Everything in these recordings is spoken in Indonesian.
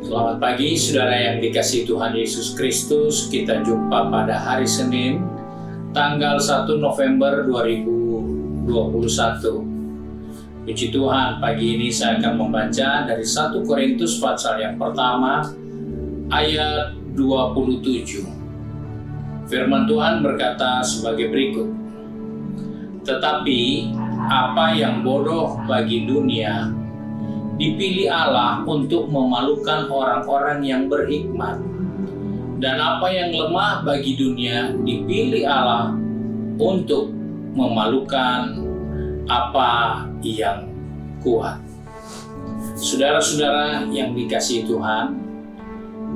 Selamat pagi saudara yang dikasihi Tuhan Yesus Kristus. Kita jumpa pada hari Senin, tanggal 1 November 2021. Puji Tuhan, pagi ini saya akan membaca dari 1 Korintus pasal yang pertama, ayat 27. Firman Tuhan berkata sebagai berikut. Tetapi apa yang bodoh bagi dunia, dipilih Allah untuk memalukan orang-orang yang berhikmat. Dan apa yang lemah bagi dunia, dipilih Allah untuk memalukan apa yang kuat. Saudara-saudara yang dikasihi Tuhan,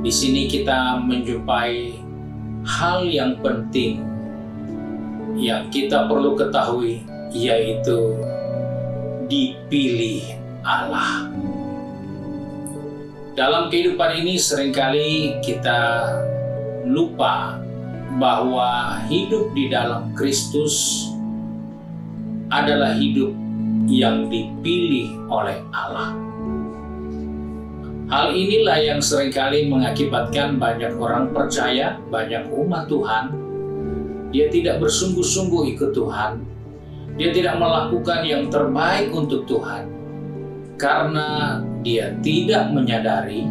di sini kita menjumpai hal yang penting yang kita perlu ketahui, yaitu dipilih Allah. Dalam kehidupan ini seringkali kita lupa bahwa hidup di dalam Kristus adalah hidup yang dipilih oleh Allah. Hal inilah yang seringkali mengakibatkan banyak orang percaya, banyak umat Tuhan, dia tidak bersungguh-sungguh ikut Tuhan, dia tidak melakukan yang terbaik untuk Tuhan, karena dia tidak menyadari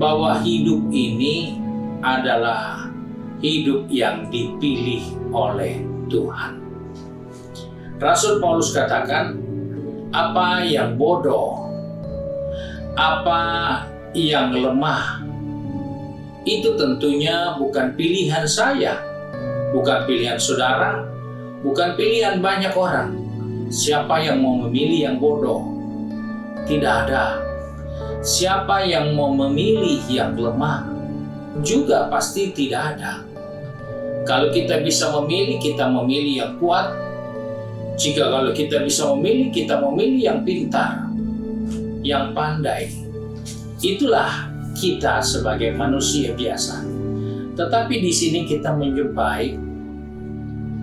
bahwa hidup ini adalah hidup yang dipilih oleh Tuhan. Rasul Paulus katakan, apa yang bodoh, apa yang lemah, itu tentunya bukan pilihan saya, bukan pilihan saudara, bukan pilihan banyak orang. Siapa yang mau memilih yang bodoh? Tidak ada. Siapa yang mau memilih yang lemah? Juga pasti tidak ada. Kalau kita bisa memilih, kita memilih yang kuat. Jika kalau kita bisa memilih, kita memilih yang pintar, yang pandai. Itulah kita sebagai manusia biasa. Tetapi di sini kita menjumpai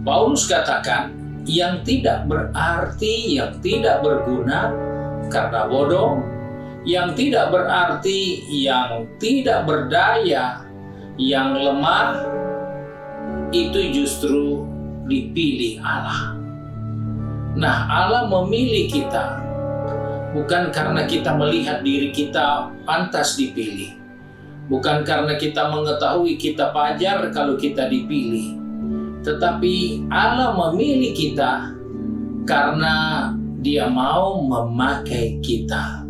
Paulus katakan, yang tidak berarti, yang tidak berguna karena bodoh, yang tidak berarti, yang tidak berdaya, yang lemah, itu justru dipilih Allah. Nah, Allah memilih kita bukan karena kita melihat diri kita pantas dipilih, bukan karena kita mengetahui kita wajar kalau kita dipilih, tetapi Allah memilih kita karena Dia mau memakai kita.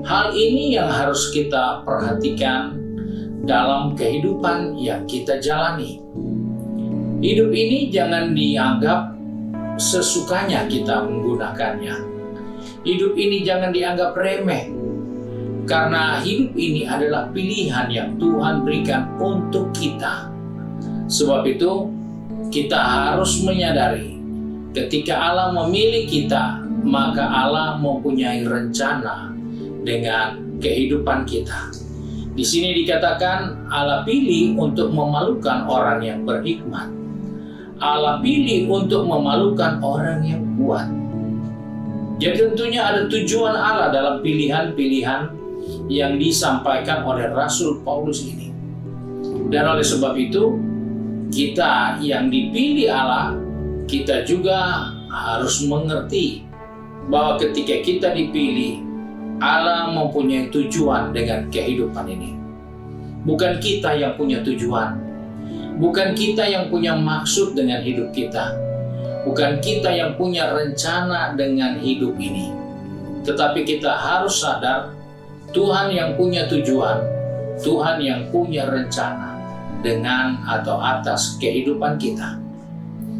Hal ini yang harus kita perhatikan dalam kehidupan yang kita jalani. Hidup ini jangan dianggap sesukanya kita menggunakannya. Hidup ini jangan dianggap remeh, karena hidup ini adalah pilihan yang Tuhan berikan untuk kita. Sebab itu, kita harus menyadari ketika Allah memilih kita, maka Allah mempunyai rencana dengan kehidupan kita. Di sini dikatakan Allah pilih untuk memalukan orang yang berhikmat. Allah pilih untuk memalukan orang yang kuat. Jadi tentunya ada tujuan Allah dalam pilihan-pilihan yang disampaikan oleh Rasul Paulus ini. Dan oleh sebab itu, kita yang dipilih Allah, kita juga harus mengerti bahwa ketika kita dipilih, Allah mempunyai tujuan dengan kehidupan ini. Bukan kita yang punya tujuan, bukan kita yang punya maksud dengan hidup kita, bukan kita yang punya rencana dengan hidup ini. Tetapi kita harus sadar, Tuhan yang punya tujuan, Tuhan yang punya rencana dengan atau atas kehidupan kita.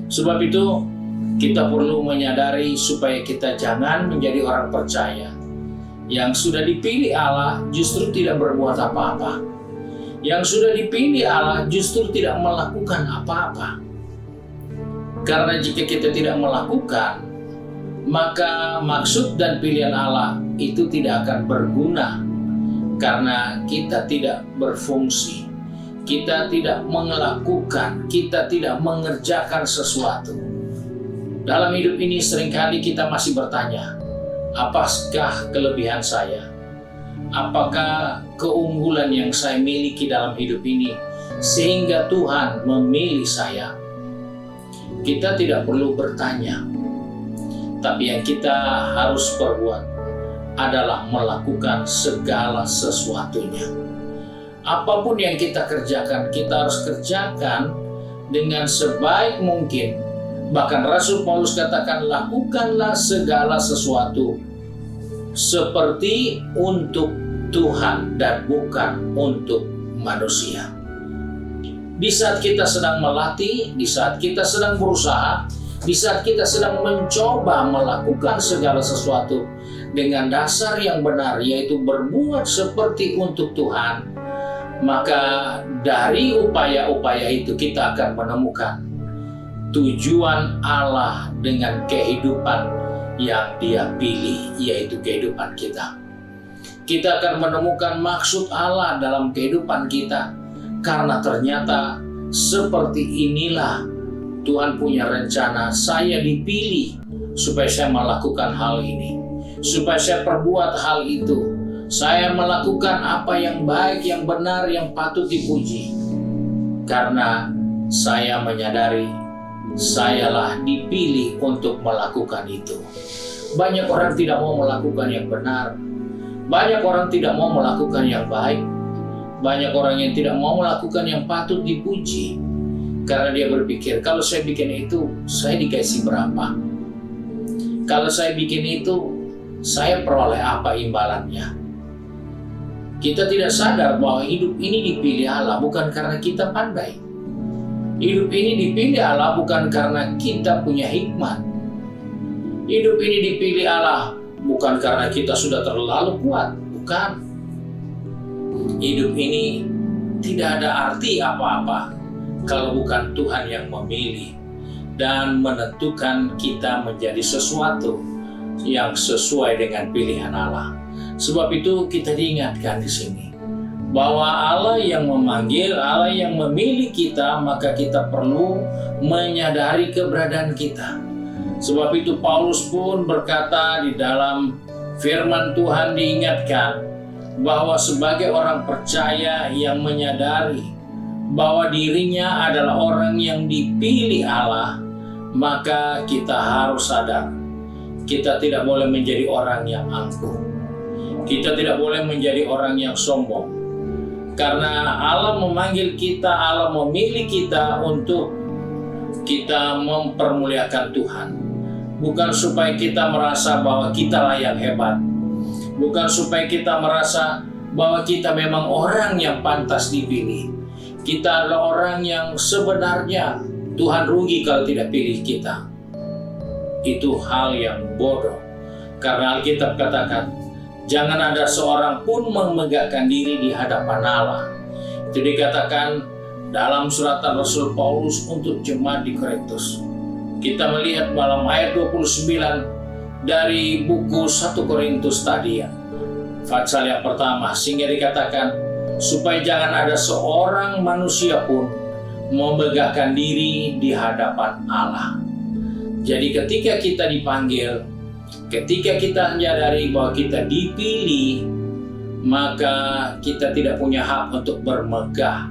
Sebab itu, kita perlu menyadari supaya kita jangan menjadi orang percaya yang sudah dipilih Allah justru tidak berbuat apa-apa. Yang sudah dipilih Allah justru tidak melakukan apa-apa. Karena jika kita tidak melakukan, maka maksud dan pilihan Allah itu tidak akan berguna. Karena kita tidak berfungsi, kita tidak melakukan, kita tidak mengerjakan sesuatu. Dalam hidup ini seringkali kita masih bertanya, apakah kelebihan saya? Apakah keunggulan yang saya miliki dalam hidup ini sehingga Tuhan memilih saya? Kita tidak perlu bertanya, tapi yang kita harus perbuat adalah melakukan segala sesuatunya. Apapun yang kita kerjakan, kita harus kerjakan dengan sebaik mungkin. Bahkan Rasul Paulus katakan, lakukanlah segala sesuatu seperti untuk Tuhan dan bukan untuk manusia. Di saat kita sedang melatih, di saat kita sedang berusaha, di saat kita sedang mencoba melakukan segala sesuatu dengan dasar yang benar, yaitu berbuat seperti untuk Tuhan, maka dari upaya-upaya itu kita akan menemukan tujuan Allah dengan kehidupan yang Dia pilih, yaitu kehidupan kita. Kita akan menemukan maksud Allah dalam kehidupan kita, karena ternyata seperti inilah Tuhan punya rencana. Saya dipilih supaya saya melakukan hal ini, supaya saya perbuat hal itu. Saya melakukan apa yang baik, yang benar, yang patut dipuji. Karena saya menyadari sayalah dipilih untuk melakukan itu. Banyak orang tidak mau melakukan yang benar. Banyak orang tidak mau melakukan yang baik. Banyak orang yang tidak mau melakukan yang patut dipuji. Karena dia berpikir, kalau saya bikin itu, saya dikasih berapa? Kalau saya bikin itu, saya peroleh apa imbalannya? Kita tidak sadar bahwa hidup ini dipilih Allah bukan karena kita pandai. Hidup ini dipilih Allah bukan karena kita punya hikmat. Hidup ini dipilih Allah bukan karena kita sudah terlalu kuat, bukan. Hidup ini tidak ada arti apa-apa kalau bukan Tuhan yang memilih dan menentukan kita menjadi sesuatu yang sesuai dengan pilihan Allah. Sebab itu kita diingatkan di sini bahwa Allah yang memanggil, Allah yang memilih kita, maka kita perlu menyadari keberadaan kita. Sebab itu Paulus pun berkata di dalam firman Tuhan, diingatkan bahwa sebagai orang percaya yang menyadari bahwa dirinya adalah orang yang dipilih Allah, maka kita harus sadar kita tidak boleh menjadi orang yang angkuh. Kita tidak boleh menjadi orang yang sombong. Karena Allah memanggil kita, Allah memilih kita untuk kita mempermuliakan Tuhan. Bukan supaya kita merasa bahwa kita lah yang hebat. Bukan supaya kita merasa bahwa kita memang orang yang pantas dipilih. Kita adalah orang yang sebenarnya Tuhan rugi kalau tidak pilih kita. Itu hal yang bodoh. Karena Alkitab katakan, jangan ada seorang pun memegahkan diri di hadapan Allah. Itu dikatakan dalam suratan Rasul Paulus untuk jemaat di Korintus. Kita melihat dalam ayat 29 dari buku 1 Korintus tadi ya, pasal yang pertama, sehingga dikatakan supaya jangan ada seorang manusia pun memegahkan diri di hadapan Allah. Jadi ketika kita dipanggil, ketika kita menyadari bahwa kita dipilih, maka kita tidak punya hak untuk bermegah.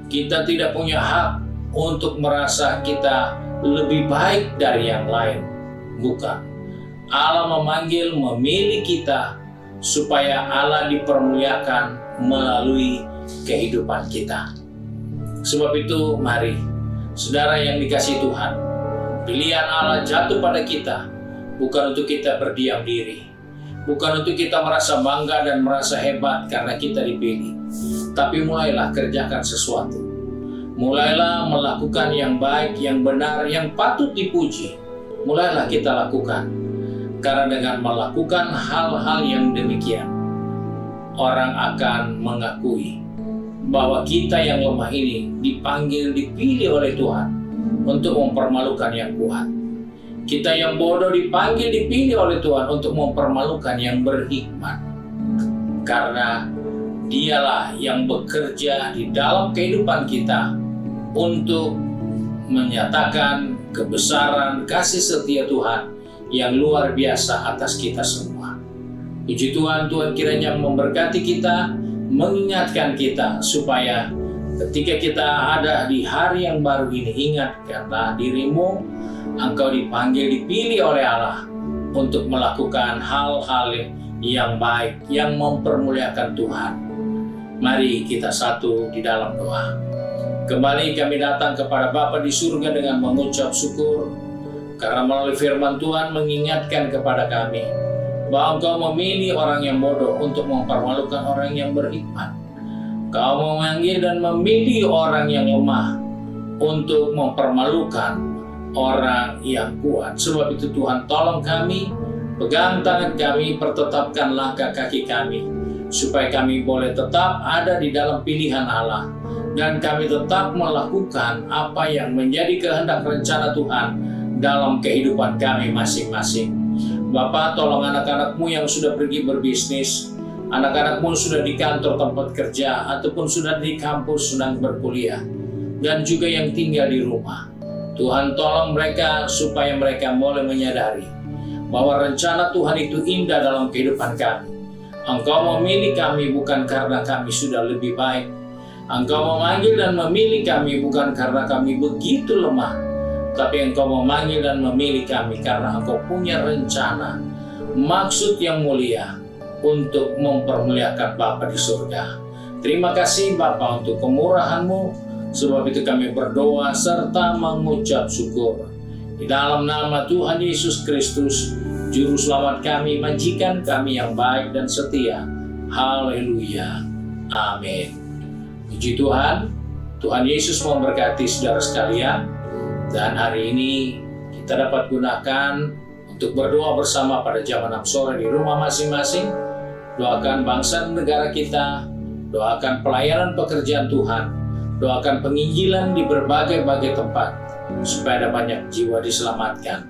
Kita tidak punya hak untuk merasa kita lebih baik dari yang lain. Bukan. Allah memanggil, memilih kita supaya Allah dipermuliakan melalui kehidupan kita. Sebab itu mari, saudara yang dikasihi Tuhan, pilihan Allah jatuh pada kita bukan untuk kita berdiam diri, bukan untuk kita merasa bangga dan merasa hebat karena kita dipilih, tapi mulailah kerjakan sesuatu. Mulailah melakukan yang baik, yang benar, yang patut dipuji. Mulailah kita lakukan. Karena dengan melakukan hal-hal yang demikian, orang akan mengakui bahwa kita yang lemah ini dipanggil, dipilih oleh Tuhan untuk mempermalukan yang kuat. Kita yang bodoh dipanggil, dipilih oleh Tuhan untuk mempermalukan yang berhikmat. Karena Dialah yang bekerja di dalam kehidupan kita untuk menyatakan kebesaran kasih setia Tuhan yang luar biasa atas kita semua. Puji Tuhan, Tuhan kiranya memberkati kita, mengingatkan kita supaya ketika kita ada di hari yang baru ini, ingatkanlah dirimu, engkau dipanggil, dipilih oleh Allah untuk melakukan hal-hal yang baik, yang mempermuliakan Tuhan. Mari kita satu di dalam doa. Kembali kami datang kepada Bapa di surga dengan mengucap syukur, karena melalui firman Tuhan mengingatkan kepada kami bahwa Engkau memilih orang yang bodoh untuk mempermalukan orang yang berhikmat. Kau memanggil dan memilih orang yang lemah untuk mempermalukan orang yang kuat. Sebab itu Tuhan, tolong kami, pegang tangan kami, pertetapkan langkah kaki kami, supaya kami boleh tetap ada di dalam pilihan Allah, dan kami tetap melakukan apa yang menjadi kehendak rencana Tuhan dalam kehidupan kami masing-masing. Bapa, tolong anak-anak-Mu yang sudah pergi berbisnis, anak-anak-Mu sudah di kantor tempat kerja, ataupun sudah di kampus sedang berkuliah, dan juga yang tinggal di rumah. Tuhan, tolong mereka supaya mereka boleh menyadari bahwa rencana Tuhan itu indah dalam kehidupan kami. Engkau memilih kami bukan karena kami sudah lebih baik. Engkau memanggil dan memilih kami bukan karena kami begitu lemah, tapi Engkau memanggil dan memilih kami karena Engkau punya rencana, maksud yang mulia untuk mempermuliakan Bapa di surga. Terima kasih Bapa untuk kemurahan-Mu, sebab itu kami berdoa serta mengucap syukur. Di dalam nama Tuhan Yesus Kristus, Juru Selamat kami, majikan kami yang baik dan setia. Haleluya. Amin. Puji Tuhan, Tuhan Yesus memberkati saudara sekalian, dan hari ini kita dapat gunakan untuk berdoa bersama pada jam 6 sore di rumah masing-masing. Doakan bangsa dan negara kita, doakan pelayanan pekerjaan Tuhan, doakan penginjilan di berbagai-bagai tempat, supaya ada banyak jiwa diselamatkan.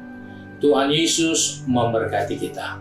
Tuhan Yesus memberkati kita.